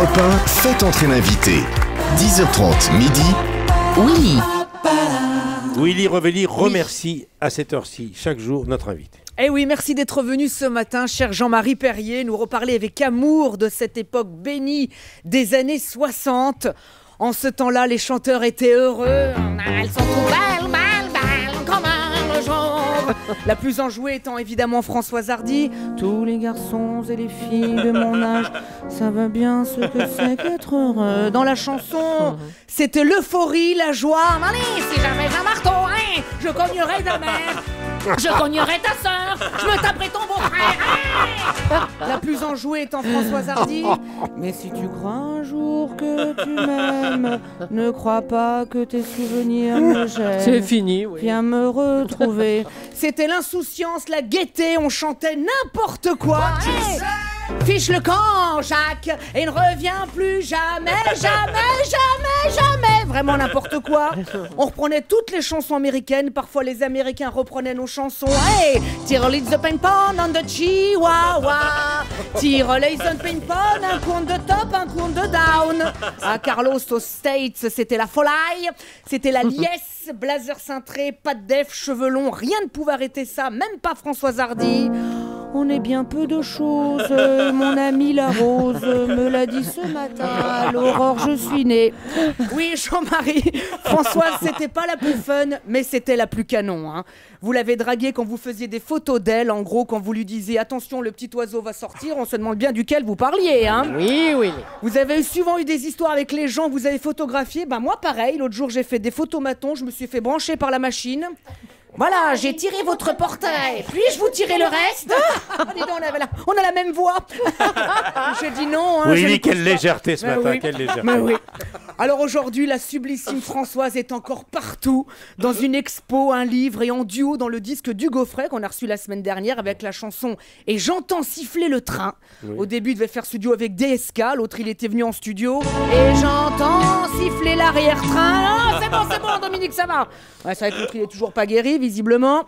Europe 1, faites entrer l'invité. 10h30 midi. Willy. Willy Revelli remercie à cette heure-ci, chaque jour, notre invité. Eh oui, merci d'être venu ce matin, cher Jean-Marie Perrier, nous reparler avec amour de cette époque bénie des années 60. En ce temps-là, les chanteurs étaient heureux. Elles sont trop belles, comme le jour. La plus enjouée étant évidemment Françoise Hardy. Tous les garçons et les filles de mon âge savent bien ce que c'est qu'être heureux. Dans la chanson, c'était l'euphorie, la joie. Allez, si j'avais un marteau, hein, je cognerais ta mère. Je cognerais ta sœur, je me taperais ton beau-frère. La plus enjouée étant Françoise Hardy. Mais si tu crois un jour que tu m'aimes, ne crois pas que tes souvenirs me gênent. C'est fini, oui. Viens me retrouver. C'était l'insouciance, la gaieté, on chantait n'importe quoi. Hey, fiche le camp, Jacques, et ne reviens plus jamais, jamais, jamais, jamais. Vraiment n'importe quoi. On reprenait toutes les chansons américaines. Parfois, les Américains reprenaient nos chansons. Hey, tire les the ping pong on the chihuahua. Tire les the ping pong, un coup de top, un coup de down. À Carlos aux States, c'était la folie. C'était la liesse, blazer cintré, pas de def, cheveux longs. Rien ne pouvait arrêter ça, même pas Françoise Hardy. On est bien peu de choses, mon ami la rose me l'a dit ce matin, à l'aurore je suis née. Oui, Jean-Marie, Françoise, c'était pas la plus fun, mais c'était la plus canon. Hein. Vous l'avez draguée quand vous faisiez des photos d'elle, en gros, quand vous lui disiez « Attention, le petit oiseau va sortir », on se demande bien duquel vous parliez. Hein. Oui, oui. Vous avez souvent eu des histoires avec les gens, vous avez photographié. Ben moi, pareil, l'autre jour, j'ai fait des photomatons, je me suis fait brancher par la machine. Voilà, j'ai tiré votre portrait. Puis-je vous tirer le reste? Dis donc, on a la même voix. J'ai dit non. Hein, Oui, quelle légèreté ce matin, oui. quelle légèreté. Mais oui. Alors aujourd'hui, la sublissime Françoise est encore partout, dans une expo, un livre et en duo dans le disque du Gaufret qu'on a reçu la semaine dernière avec la chanson « Et j'entends siffler le train ». Oui. Au début, il devait faire studio avec DSK, l'autre il était venu en studio. « Et j'entends siffler l'arrière-train ». C'est bon, Dominique, ça va. Ouais, c'est vrai que l'autre il est toujours pas guéri, visiblement.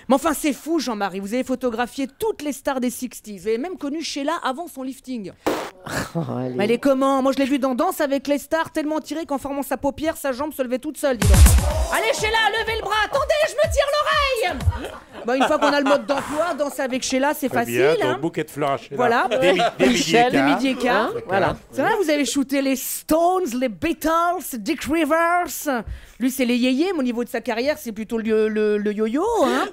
Mais enfin, c'est fou, Jean-Marie. Vous avez photographié toutes les stars des 60s. Vous avez même connu Sheila avant son lifting. Mais elle est comment? Moi, je l'ai vue dans Danse avec les stars, tellement tirée qu'en formant sa paupière, sa jambe se levait toute seule, dis donc. Allez, Sheila, levez le bras. Attendez, je me tire l'oreille. Bon, une fois qu'on a le mode d'emploi, danser avec Sheila, c'est facile. Bien, hein. bouquet de fleurs à Sheila. Voilà. Des midi et quart. Voilà. C'est vrai, vous avez shooté les Stones, les Beatles, Dick Rivers. Lui, c'est les yéyés, mais au niveau de sa carrière, c'est plutôt le yo-yo. Hein.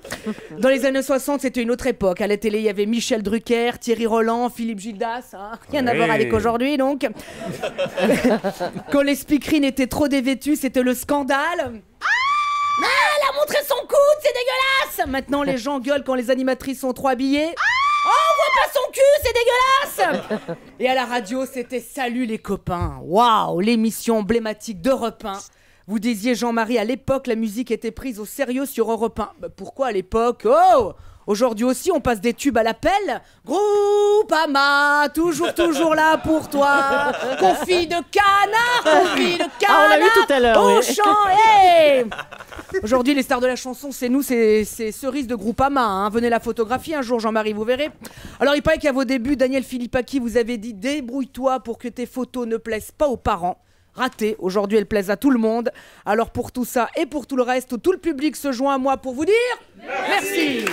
Dans les années 60, c'était une autre époque. À la télé, il y avait Michel Drucker, Thierry Roland, Philippe Gildas. Hein. Rien à voir avec aujourd'hui, donc. Quand les speakerines étaient trop dévêtues, c'était le scandale. Ah, elle a montré son coude, c'est dégueulasse. Maintenant, les gens gueulent quand les animatrices sont trop habillées. Oh, on voit pas son cul, c'est dégueulasse. Et à la radio, c'était Salut les copains. Waouh, l'émission emblématique d'Europe 1. Vous disiez, Jean-Marie, à l'époque, la musique était prise au sérieux sur Europe 1. Bah, pourquoi à l'époque? Oh, aujourd'hui aussi, on passe des tubes à l'appel. Groupama, toujours là pour toi. Confit de canard, confit de canard. Ah, on l'a vu tout à l'heure. Au Oui. chant, hey. Aujourd'hui, les stars de la chanson, c'est nous, c'est Cerise de Groupama. Hein. Venez la photographier un jour, Jean-Marie, vous verrez. Alors, il paraît qu'à vos débuts, Daniel Philippaki vous avez dit « Débrouille-toi pour que tes photos ne plaisent pas aux parents ». Raté. Aujourd'hui, elles plaisent à tout le monde. Alors, pour tout ça et pour tout le reste, tout le public se joint à moi pour vous dire merci.